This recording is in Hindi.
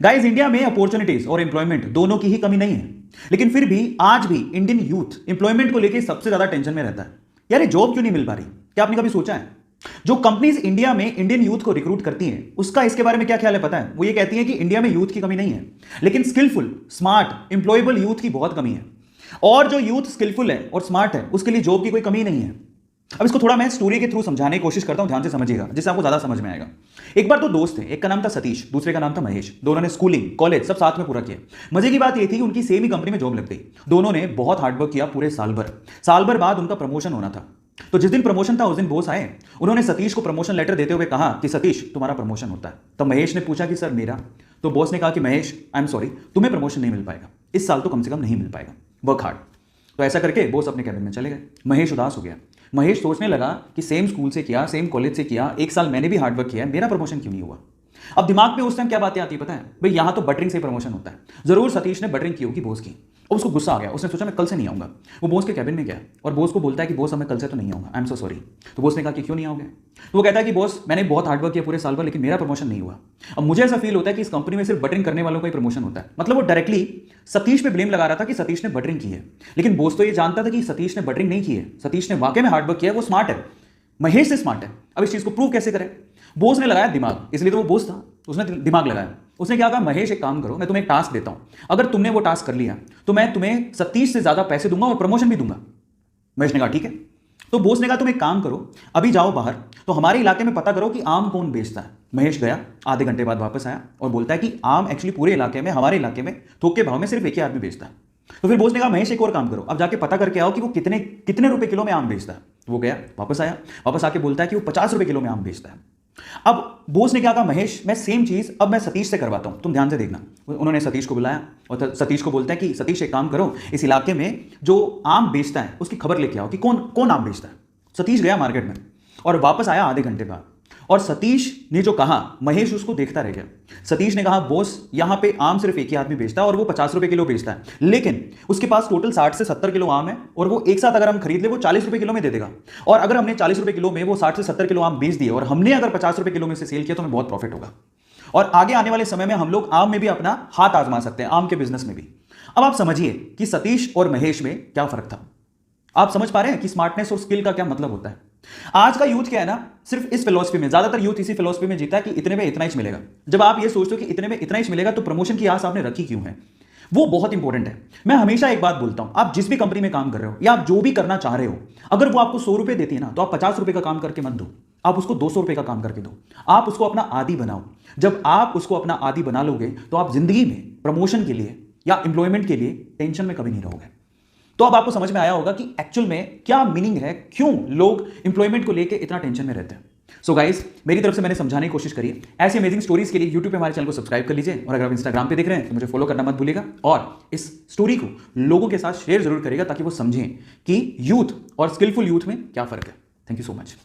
गाइस, इंडिया में अपॉर्चुनिटीज और एम्प्लॉयमेंट दोनों की ही कमी नहीं है, लेकिन फिर भी आज भी इंडियन यूथ एम्प्लॉयमेंट को लेकर सबसे ज्यादा टेंशन में रहता है। यार, ये जॉब क्यों नहीं मिल पा रही? क्या आपने कभी सोचा है? जो कंपनीज इंडिया में इंडियन यूथ को रिक्रूट करती हैं, उसका इसके बारे में क्या ख्याल है पता है? वो ये कहती है कि इंडिया में यूथ की कमी नहीं है, लेकिन स्किलफुल, स्मार्ट, एम्प्लॉयबल यूथ की बहुत कमी है। और जो यूथ स्किलफुल है और स्मार्ट है, उसके लिए जॉब की कोई कमी नहीं है। अब इसको थोड़ा मैं स्टोरी के थ्रू समझाने की कोशिश करता हूं, ध्यान से समझिएगा, जिससे आपको ज्यादा समझ में आएगा। एक बार दो दोस्त थे, एक का नाम था सतीश, दूसरे का नाम था महेश। दोनों ने स्कूलिंग, कॉलेज सब साथ में पूरा किया। मजे की बात यह थी कि उनकी सेम ही कंपनी में जॉब लग गई। दोनों ने बहुत हार्डवर्क किया पूरे साल भर बाद उनका प्रमोशन होना था। तो जिस दिन प्रमोशन था उस दिन बॉस आए। उन्होंने सतीश को प्रमोशन लेटर देते हुए कहा कि सतीश, तुम्हारा प्रमोशन होता है। तो महेश ने पूछा कि सर मेरा? तो बॉस ने कहा कि महेश, आई एम सॉरी, तुम्हें प्रमोशन नहीं मिल पाएगा, इस साल तो कम से कम नहीं मिल पाएगा, वर्क हार्ड। तो ऐसा करके बॉस अपने कैबिन में चले गए। महेश उदास हो गया। महेश सोचने लगा कि सेम स्कूल से किया, सेम कॉलेज से किया, एक साल मैंने भी हार्डवर्क किया है, मेरा प्रमोशन क्यों नहीं हुआ? अब दिमाग में उस टाइम क्या बातें आती है पता है? भाई, यहां तो बटरिंग से प्रमोशन होता है। जरूर सतीश ने बटरिंग की होगी बॉस की, और उसको गुस्सा आ गया। उसने सोचा मैं कल से नहीं आऊंगा। वो बॉस के कैबिन में गया और बॉस को बोलता है कि बॉस, अब मैं कल से तो नहीं आऊंगा, आई एम सो सॉरी। तो बॉस ने कहा कि क्यों नहीं आओगे? तो वो कहता है कि बॉस, मैंने बहुत हार्डवर्क किया पूरे साल भर, लेकिन मेरा प्रमोशन नहीं हुआ। अब मुझे ऐसा फील होता है कि इस कंपनी में सिर्फ बटरिंग करने वालों का ही प्रमोशन होता है। मतलब वो डायरेक्टली सतीश पे ब्लेम लगा रहा था कि सतीश ने बटरिंग की है, लेकिन बॉस तो ये जानता था कि सतीश ने बटरिंग नहीं की है। सतीश ने वाकई में हार्डवर्क किया है, वो स्मार्ट है, महेश से स्मार्ट है। अब इस चीज को प्रूव कैसे करें? बॉस ने लगाया दिमाग, इसलिए तो वो बॉस था, उसने दिमाग लगाया। उसने क्या कहा, महेश एक काम करो, मैं तुम्हें एक टास्क देता हूं, अगर तुमने वो टास्क कर लिया तो मैं तुम्हें सतीश से ज्यादा पैसे दूंगा और प्रमोशन भी दूंगा। महेश ने कहा ठीक है। तो बॉस ने कहा तुम एक काम करो, अभी जाओ बाहर, तो हमारे इलाके में पता करो कि आम कौन बेचता है। महेश गया, आधे घंटे बाद वापस आया और बोलता है कि आम एक्चुअली पूरे इलाके में, हमारे इलाके में थोक के भाव में सिर्फ एक ही आदमी बेचता है। तो फिर बॉस ने कहा महेश एक और काम करो, अब जाके पता करके आओ कि वो कितने कितने रुपए किलो में आम बेचता है। वो गया, वापस आया, वापस आके बोलता है कि वो 50 रुपए किलो में आम बेचता है। अब बॉस ने क्या कहा, महेश मैं सेम चीज अब मैं सतीश से करवाता हूं, तुम ध्यान से देखना। उन्होंने सतीश को बुलाया और सतीश को बोलता है कि सतीश एक काम करो, इस इलाके में जो आम बेचता है उसकी खबर लेके आओ कि कौन कौन आम बेचता है। सतीश गया मार्केट में और वापस आया आधे घंटे बाद, और सतीश ने जो कहा महेश उसको देखता रह गया। सतीश ने कहा बॉस, यहां पे आम सिर्फ एक ही आदमी बेचता है और वो 50 रुपए किलो बेचता है, लेकिन उसके पास टोटल 60 से 70 किलो आम है और वो एक साथ अगर हम खरीद ले वो 40 रुपए किलो में दे देगा। और अगर हमने 40 रुपए किलो में वो 60 से 70 किलो आम बेच दिए और हमने अगर 50 रुपए किलो में से सेल किया तो हमें बहुत प्रॉफिट होगा। और आगे आने वाले समय में हम लोग आम में भी अपना हाथ आजमा सकते हैं, आम के बिजनेस में भी। अब आप समझिए कि सतीश और महेश में क्या फर्क था। आप समझ पा रहे हैं कि स्मार्टनेस और स्किल का क्या मतलब होता है? आज का यूथ क्या है ना, सिर्फ इस फिलॉसफी में, ज्यादातर यूथ इसी फिलॉसफी में जीता है कि इतने में इतना ही मिलेगा। जब आप ये सोचते हो कि इतने में इतना ही मिलेगा तो प्रमोशन की आस आपने रखी क्यों है? वो बहुत इंपॉर्टेंट है। मैं हमेशा एक बात बोलता हूं, आप जिस भी कंपनी में काम कर रहे हो या आप जो भी करना चाह रहे हो, अगर वो आपको 100 रुपए देती है ना, तो आप 50 रुपए का काम करके मत दो, आप उसको 200 रुपए का काम करके दो। आप उसको अपना आदी बनाओ। जब आप उसको अपना आदी बना लोगे तो आप जिंदगी में प्रमोशन के लिए या एम्प्लॉयमेंट के लिए टेंशन में कभी नहीं रहोगे। तो अब आपको समझ में आया होगा कि एक्चुअल में क्या मीनिंग है, क्यों लोग एम्प्लॉयमेंट को लेकर इतना टेंशन में रहते हैं। सो गाइस, मेरी तरफ से मैंने समझाने की कोशिश करी है। ऐसी अमेजिंग स्टोरीज के लिए यूट्यूब पे हमारे चैनल को सब्सक्राइब कर लीजिए, और अगर आप इंस्टाग्राम पे देख रहे हैं तो मुझे फॉलो करना मत भूलिएगा, और इस स्टोरी को लोगों के साथ शेयर जरूर करिएगा ताकि वो समझें कि यूथ और स्किलफुल यूथ में क्या फर्क है। Thank you so much.